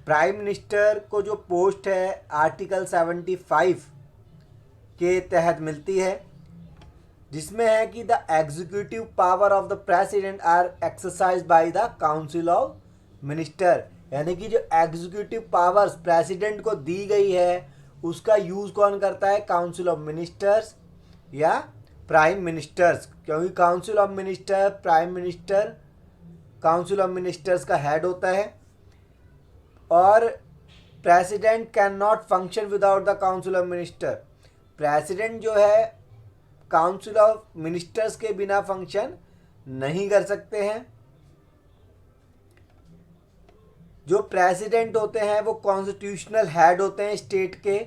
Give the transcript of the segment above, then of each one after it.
Prime minister को जो post है आर्टिकल 75 के तहत मिलती है, जिसमें है कि the executive power of the president are exercise by the council of minister. यानी कि जो एग्जीक्यूटिव पावर्स प्रेसिडेंट को दी गई है उसका यूज़ कौन करता है? काउंसिल ऑफ मिनिस्टर्स या प्राइम मिनिस्टर्स, क्योंकि council of minister prime minister council of ministers का हेड होता है और president can not function without the council of minister. President जो है काउंसिल ऑफ मिनिस्टर्स के बिना फंक्शन नहीं कर सकते हैं। जो प्रेसिडेंट होते हैं वो कॉन्स्टिट्यूशनल हेड होते हैं स्टेट के,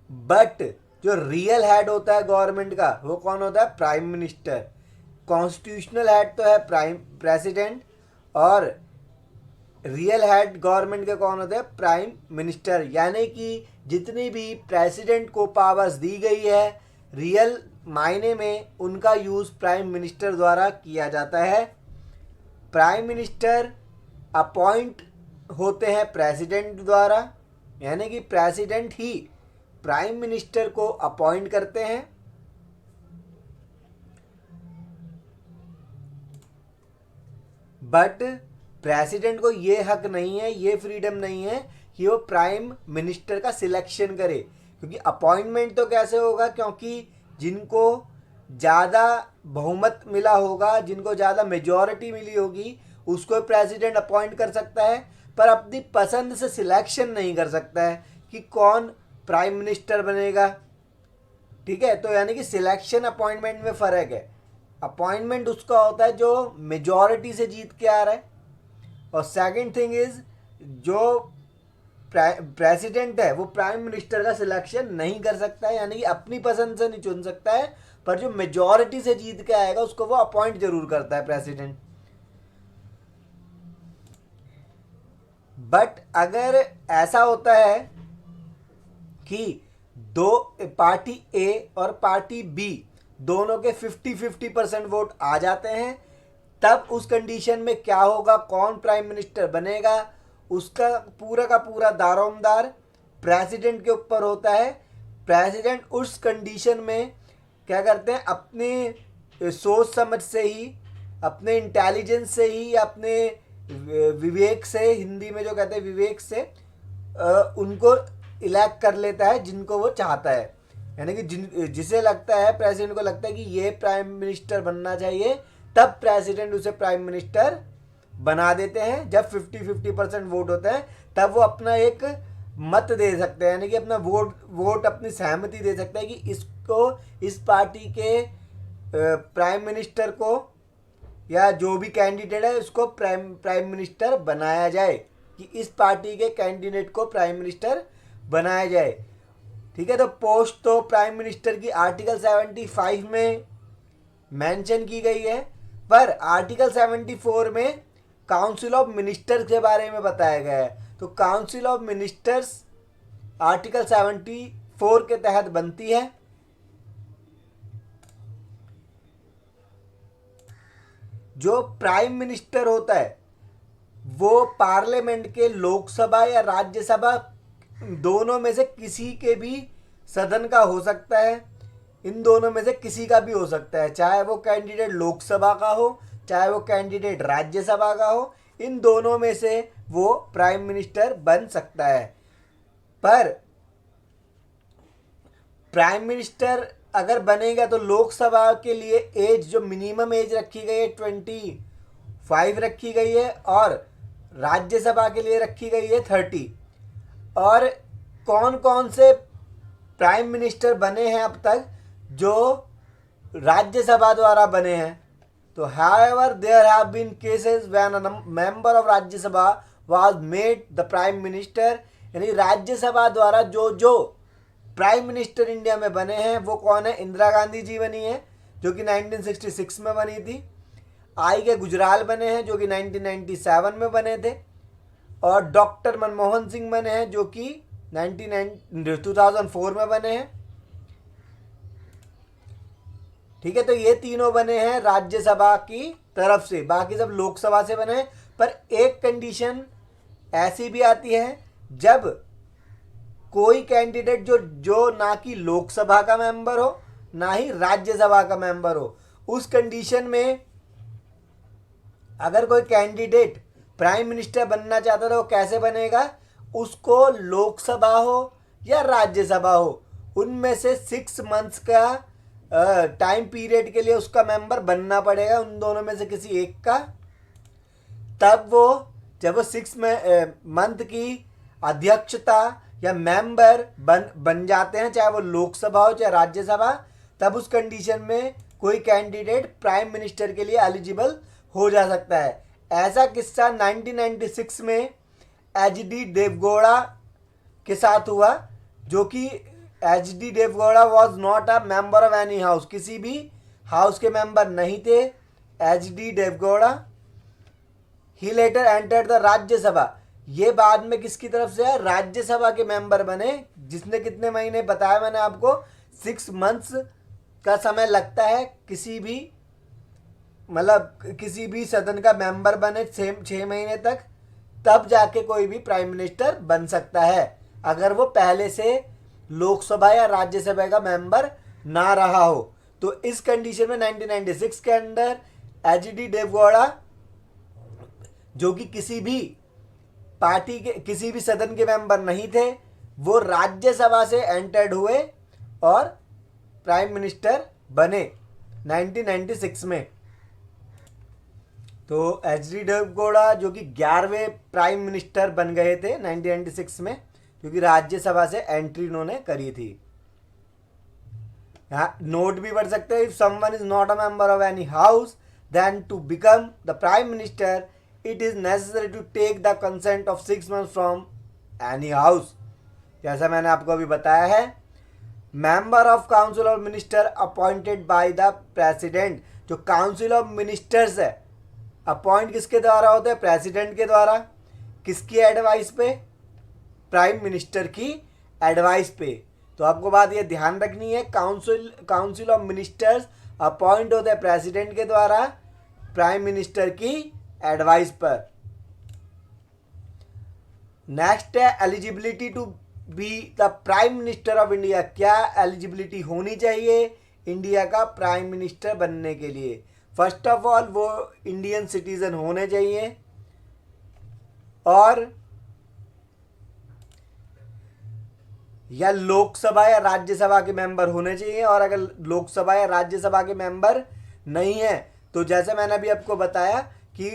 बट जो रियल हेड होता है गवर्नमेंट का वो कौन होता है? Prime minister. कॉन्स्टिट्यूशनल हेड तो है प्राइम प्रेसिडेंट और रियल हेड गवर्नमेंट के कौन होते हैं? Prime minister. यानी कि जितनी भी प्रेसिडेंट को पावर्स दी गई है रियल मायने में उनका यूज़ प्राइम मिनिस्टर द्वारा किया जाता है। प्राइम मिनिस्टर अपॉइंट होते हैं प्रेसिडेंट द्वारा, यानी कि प्रेसिडेंट ही प्राइम मिनिस्टर को अपॉइंट करते हैं। बट प्रेसिडेंट को ये हक नहीं है, ये फ्रीडम नहीं है कि वो प्राइम मिनिस्टर का सिलेक्शन करे, क्योंकि अपॉइंटमेंट तो कैसे होगा? क्योंकि जिनको ज़्यादा बहुमत मिला होगा, जिनको ज़्यादा मेजॉरिटी मिली होगी, उसको प्रेसिडेंट अपॉइंट कर सकता है, पर अपनी पसंद से सिलेक्शन नहीं कर सकता है कि कौन प्राइम मिनिस्टर बनेगा। ठीक है, तो यानी कि सिलेक्शन अपॉइंटमेंट में फ़र्क है। अपॉइंटमेंट उसका होता है जो मेजॉरिटी से जीत के आ रहा है, और सेकंड थिंग इज़ जो प्रेसिडेंट है वो प्राइम मिनिस्टर का सिलेक्शन नहीं कर सकता है, यानी कि अपनी पसंद से नहीं चुन सकता है, पर जो मेजॉरिटी से जीत के आएगा उसको वो अपॉइंट जरूर करता है प्रेसिडेंट। बट अगर ऐसा होता है कि दो पार्टी ए और पार्टी बी दोनों के 50-50% वोट आ जाते हैं, तब उस कंडीशन में क्या होगा? कौन प्राइम मिनिस्टर बनेगा उसका का पूरा दारोमदार प्रेसिडेंट के ऊपर होता है। प्रेसिडेंट उस कंडीशन में क्या करते हैं? अपने सोच समझ से ही, अपने इंटेलिजेंस से ही, अपने विवेक से, हिंदी में जो कहते हैं विवेक से, उनको इलेक्ट कर लेता है जिनको वो चाहता है। यानी कि जिसे लगता है, प्रेसिडेंट को लगता है कि ये प्राइम मिनिस्टर बनना चाहिए, तब प्रेसिडेंट उसे प्राइम मिनिस्टर बना देते हैं। जब 50-50% वोट होते हैं तब वो अपना एक मत दे सकते हैं, यानी कि अपना वोट अपनी सहमति दे सकते हैं कि इसको, इस पार्टी के प्राइम मिनिस्टर को या जो भी कैंडिडेट है उसको प्राइम मिनिस्टर बनाया जाए, कि इस पार्टी के कैंडिडेट को प्राइम मिनिस्टर बनाया जाए। ठीक है, तो पोस्ट तो प्राइम मिनिस्टर की आर्टिकल 75 में मेंशन की गई है, पर आर्टिकल 74 में काउंसिल ऑफ मिनिस्टर्स के बारे में बताया गया है। तो काउंसिल ऑफ मिनिस्टर्स आर्टिकल 74 के तहत बनती है। जो प्राइम मिनिस्टर होता है वो पार्लियामेंट के लोकसभा या राज्यसभा दोनों में से किसी के भी सदन का हो सकता है। इन दोनों में से किसी का भी हो सकता है, चाहे वो कैंडिडेट लोकसभा का हो, चाहे वो कैंडिडेट राज्यसभा का हो, इन दोनों में से वो प्राइम मिनिस्टर बन सकता है। पर प्राइम मिनिस्टर अगर बनेगा तो लोकसभा के लिए एज, जो मिनिमम एज रखी गई है 25 रखी गई है, और राज्यसभा के लिए रखी गई है 30। और कौन कौन से प्राइम मिनिस्टर बने हैं अब तक जो राज्यसभा द्वारा बने हैं? तो however there have been cases when a member of Rajya Sabha was made the prime minister, यानी राज्यसभा द्वारा जो प्राइम मिनिस्टर इंडिया में बने हैं वो कौन है? इंदिरा गांधी जी बनी है जो कि 1966 में बनी थी। आई के गुजराल बने हैं जो कि 1997 में बने थे, और डॉक्टर मनमोहन सिंह बने हैं जो कि 2004 में बने हैं। ठीक है, तो ये तीनों बने हैं राज्यसभा की तरफ से, बाकी सब लोकसभा से बने हैं। पर एक कंडीशन ऐसी भी आती है जब कोई कैंडिडेट जो जो ना कि लोकसभा का मेंबर हो ना ही राज्यसभा का मेंबर हो, उस कंडीशन में अगर कोई कैंडिडेट प्राइम मिनिस्टर बनना चाहता है तो वो कैसे बनेगा? उसको लोकसभा हो या राज्यसभा हो, उनमें से 6 मंथ्स का टाइम पीरियड के लिए उसका मेंबर बनना पड़ेगा, उन दोनों में से किसी एक का। तब वो जब वो 6 मंथ की अध्यक्षता या मेंबर बन जाते हैं, चाहे वो लोकसभा हो चाहे राज्यसभा, तब उस कंडीशन में कोई कैंडिडेट प्राइम मिनिस्टर के लिए एलिजिबल हो जा सकता है। ऐसा किस्सा 1996 में एच डी देवगौड़ा के साथ हुआ, जो कि H D Deve Gowda was not a member of any house, किसी भी हाउस के मेंबर नहीं थे H D Deve Gowda. He later enter the Rajya Sabha, ये बाद में किसकी तरफ से है? राज्यसभा के मेंबर बने, जिसने कितने महीने बताया मैंने आपको, 6 मंथ्स का समय लगता है किसी भी मतलब किसी भी सदन का मेंबर बने 6 महीने तक, तब जाके कोई भी प्राइम मिनिस्टर बन सकता है, अगर वो पहले से लोकसभा या राज्यसभा का मेंबर ना रहा हो। तो इस कंडीशन में 1996 के अंदर एच डी देवगौड़ा, जो कि किसी भी पार्टी के किसी भी सदन के मेंबर नहीं थे, वो राज्यसभा से एंटर्ड हुए और प्राइम मिनिस्टर बने 1996 में। तो एच डी देवगौड़ा जो कि 11वें प्राइम मिनिस्टर बन गए थे 1996 में, क्योंकि राज्यसभा से एंट्री उन्होंने करी थी। यहाँ नोट भी पढ़ सकते हैं, if someone is not a member of any house then to become the prime minister it is necessary to take the consent of 6 months from any house. जैसा मैंने आपको अभी बताया है, member of council of minister appointed by the president, जो council of ministers है appoint किसके द्वारा होते हैं? प्रेसिडेंट के द्वारा। किसकी एडवाइस पे? प्राइम मिनिस्टर की एडवाइस पे। तो आपको बात ये ध्यान रखनी है, काउंसिल ऑफ मिनिस्टर्स अपॉइंट होते हैं प्रेसिडेंट के द्वारा प्राइम मिनिस्टर की एडवाइस पर। नेक्स्ट है eligibility to be the prime minister of India. क्या एलिजिबिलिटी होनी चाहिए इंडिया का प्राइम मिनिस्टर बनने के लिए? फर्स्ट ऑफ ऑल वो इंडियन सिटीजन होने चाहिए और या लोकसभा या राज्यसभा के मेंबर होने चाहिए, और अगर लोकसभा या राज्यसभा के मेंबर नहीं है तो जैसे मैंने अभी आपको बताया कि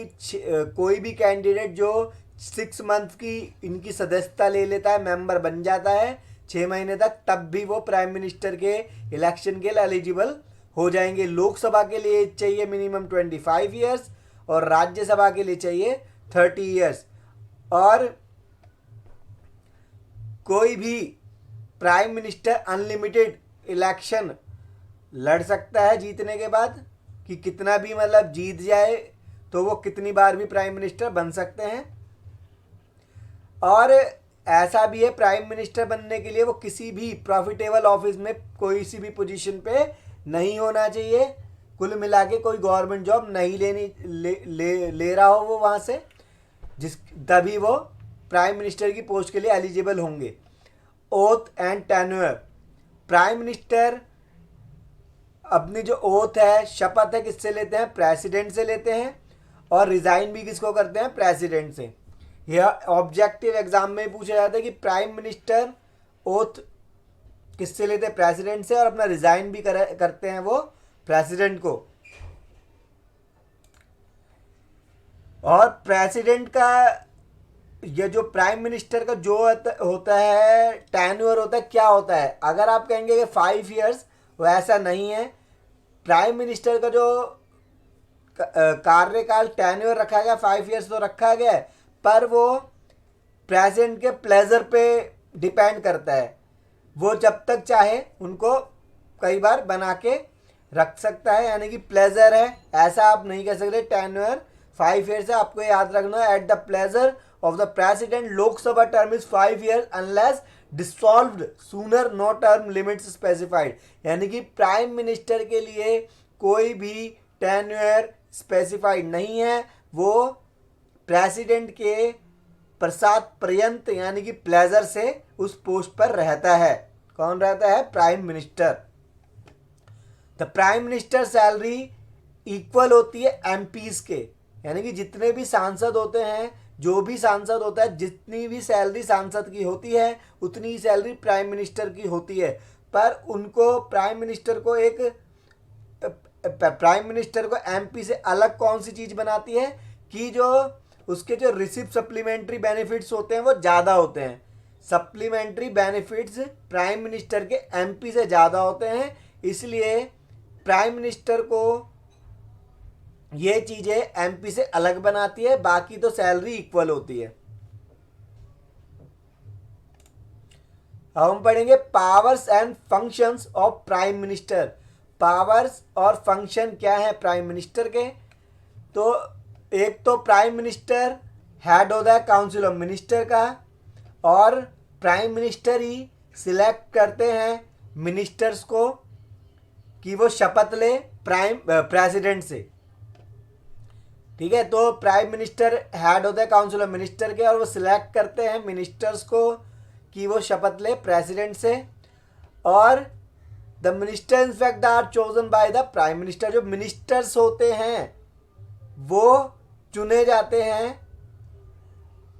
कोई भी कैंडिडेट जो 6 मंथ की इनकी सदस्यता ले लेता है, मेंबर बन जाता है 6 महीने तक, तब भी वो प्राइम मिनिस्टर के इलेक्शन के लिए एलिजिबल हो जाएंगे। लोकसभा के लिए चाहिए मिनिमम 25 ईयर्स और राज्यसभा के लिए चाहिए 30 ईयर्स। और कोई भी प्राइम मिनिस्टर अनलिमिटेड इलेक्शन लड़ सकता है जीतने के बाद, कि कितना भी मतलब जीत जाए तो वो कितनी बार भी प्राइम मिनिस्टर बन सकते हैं। और ऐसा भी है, प्राइम मिनिस्टर बनने के लिए वो किसी भी प्रॉफिटेबल ऑफिस में कोई सी भी पोजीशन पे नहीं होना चाहिए, कुल मिला के कोई गवर्नमेंट जॉब नहीं ले रहा हो वो वहाँ से, तभी वो प्राइम मिनिस्टर की पोस्ट के लिए एलिजिबल होंगे। Oath and tenure, prime minister अपनी जो ओथ है, शपथ है, किससे लेते हैं? प्रेसिडेंट से लेते हैं, और रिजाइन भी किसको करते हैं? प्रेसिडेंट से। यह ऑब्जेक्टिव एग्जाम में पूछा जाता है कि प्राइम मिनिस्टर ओथ किससे लेते हैं? प्रेसिडेंट से, और अपना रिजाइन भी करते हैं वो प्रेसिडेंट को। और प्रेसिडेंट का ये जो प्राइम मिनिस्टर का जो होता है टेन्योर होता है, क्या होता है? अगर आप कहेंगे कि 5 ईयर्स, वो ऐसा नहीं है। प्राइम मिनिस्टर का जो कार्यकाल टेन्योर रखा गया 5 ईयर्स तो रखा गया है, पर वो प्रेसिडेंट के प्लेजर पे डिपेंड करता है। वो जब तक चाहे उनको कई बार बना के रख सकता है, यानी कि प्लेजर है, ऐसा आप नहीं कह सकते। टेन्योर 5 ईयर्स है, आपको याद रखना है, at the pleasure of the president. Lok Sabha term is 5 years unless dissolved sooner, no term limits specified. यानी कि प्राइम मिनिस्टर के लिए कोई भी टेन्योर स्पेसिफाइड नहीं है, वो प्रेसिडेंट के प्रसाद पर्यंत यानी कि प्लेजर से उस पोस्ट पर रहता है। कौन रहता है? Prime minister. The prime minister salary equal होती है एमपीज के, यानी कि जितने भी सांसद होते हैं, जो भी सांसद होता है, जितनी भी सैलरी सांसद की होती है उतनी ही सैलरी प्राइम मिनिस्टर की होती है। पर उनको प्राइम मिनिस्टर को एमपी से अलग कौन सी चीज़ बनाती है कि जो उसके जो रिसिप्ट सप्लीमेंट्री बेनिफिट्स होते हैं वो ज़्यादा होते हैं। सप्लीमेंट्री बेनिफिट्स प्राइम मिनिस्टर के एमपी से ज़्यादा होते हैं, इसलिए प्राइम मिनिस्टर को ये चीज़ें एमपी से अलग बनाती है, बाकी तो सैलरी इक्वल होती है। अब हम पढ़ेंगे powers and functions of prime minister. Powers और फंक्शन क्या है प्राइम मिनिस्टर के? तो एक तो प्राइम मिनिस्टर हेड होता है काउंसिल ऑफ मिनिस्टर का, और प्राइम मिनिस्टर ही सिलेक्ट करते हैं मिनिस्टर्स को कि वो शपथ ले प्रेसिडेंट से। ठीक है, तो प्राइम मिनिस्टर हेड होता है काउंसिल ऑफ मिनिस्टर के, और वो सिलेक्ट करते हैं मिनिस्टर्स को कि वो शपथ ले प्रेसिडेंट से। और the minister in fact are chosen by the prime minister. जो मिनिस्टर्स होते हैं वो चुने जाते हैं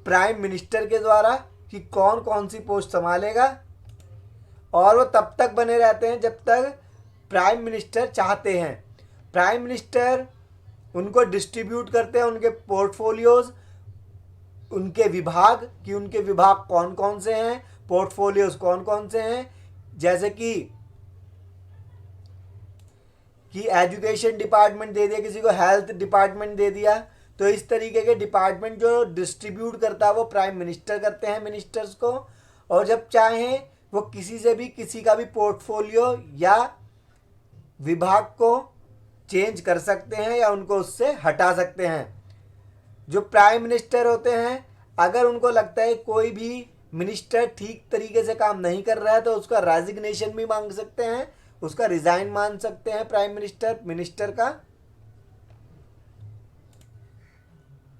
प्राइम मिनिस्टर के द्वारा कि कौन कौन सी पोस्ट संभालेगा, और वो तब तक बने रहते हैं जब तक प्राइम मिनिस्टर चाहते हैं। प्राइम मिनिस्टर उनको डिस्ट्रीब्यूट करते हैं उनके पोर्टफोलियोज, उनके विभाग, कि उनके विभाग कौन कौन से हैं, पोर्टफोलियोज कौन कौन से हैं। जैसे कि एजुकेशन डिपार्टमेंट दे दिया किसी को, हेल्थ डिपार्टमेंट दे दिया, तो इस तरीके के डिपार्टमेंट जो डिस्ट्रीब्यूट करता है वो प्राइम मिनिस्टर करते हैं मिनिस्टर्स को। और जब चाहें वो किसी से भी किसी का भी पोर्टफोलियो या विभाग को चेंज कर सकते हैं या उनको उससे हटा सकते हैं। जो प्राइम मिनिस्टर होते हैं, अगर उनको लगता है कोई भी मिनिस्टर ठीक तरीके से काम नहीं कर रहा है तो उसका रेजिग्नेशन भी मांग सकते हैं, उसका रिजाइन मान सकते हैं प्राइम मिनिस्टर का।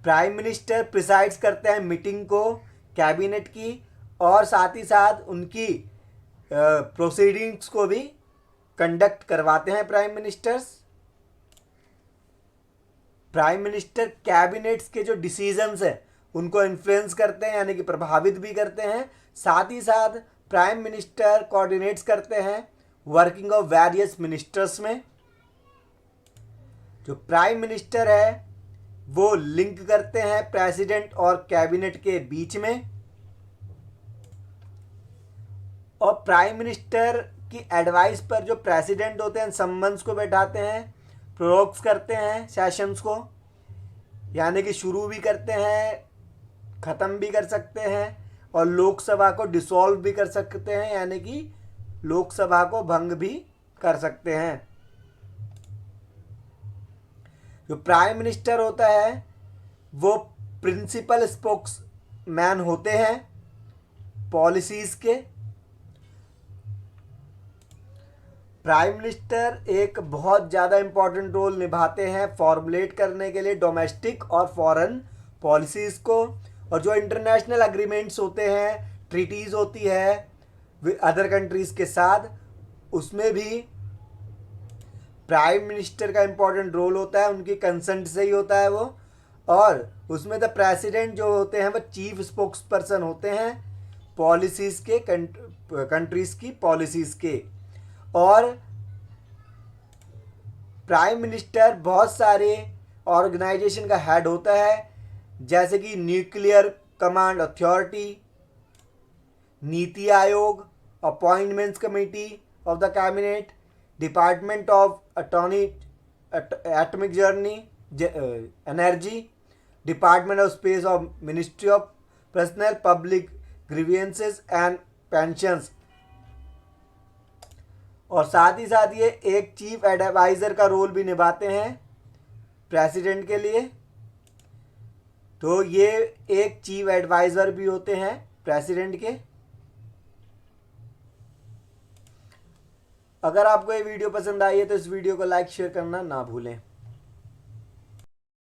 प्राइम मिनिस्टर प्रिसाइड्स करते हैं मीटिंग को कैबिनेट की, और साथ ही साथ उनकी प्रोसीडिंग्स को भी कंडक्ट करवाते हैं prime ministers. Prime minister cabinets के जो डिसीजंस हैं उनको इन्फ्लुएंस करते हैं, यानी कि प्रभावित भी करते हैं। साथ ही साथ प्राइम मिनिस्टर कोऑर्डिनेट्स करते हैं वर्किंग ऑफ वेरियस मिनिस्टर्स में। जो प्राइम मिनिस्टर है वो लिंक करते हैं प्रेसिडेंट और कैबिनेट के बीच में, और प्राइम मिनिस्टर की एडवाइस पर जो प्रेसिडेंट होते हैं सम्मन्स को बैठाते हैं, प्रोरोग्स करते हैं सेशंस को, यानी कि शुरू भी करते हैं, ख़त्म भी कर सकते हैं, और लोकसभा को डिसॉल्व भी कर सकते हैं, यानी कि लोकसभा को भंग भी कर सकते हैं। जो प्राइम मिनिस्टर होता है वो प्रिंसिपल स्पोक्समैन होते हैं पॉलिसीज़ के। प्राइम मिनिस्टर एक बहुत ज़्यादा इम्पॉर्टेंट रोल निभाते हैं फॉर्मुलेट करने के लिए डोमेस्टिक और फॉरेन पॉलिसीज़ को, और जो इंटरनेशनल एग्रीमेंट्स होते हैं, ट्रीटीज़ होती है अदर कंट्रीज़ के साथ, उसमें भी प्राइम मिनिस्टर का इम्पॉर्टेंट रोल होता है, उनकी कंसेंट से ही होता है वो। और उसमें द प्रेसिडेंट जो होते हैं वो चीफ स्पोक्स पर्सन होते हैं पॉलिसीज़ के, कंट्रीज़ की पॉलिसीज़ के। और प्राइम मिनिस्टर बहुत सारे ऑर्गेनाइजेशन का हेड होता है, जैसे कि nuclear command authority, NITI Aayog, appointments committee of the cabinet, department of atomic energy, department of space of ministry of personnel public grievances and pensions. और साथ ही साथ ये एक चीफ एडवाइज़र का रोल भी निभाते हैं प्रेसिडेंट के लिए। तो ये एक चीफ एडवाइज़र भी होते हैं प्रेसिडेंट के। अगर आपको ये वीडियो पसंद आई है तो इस वीडियो को लाइक शेयर करना ना भूलें।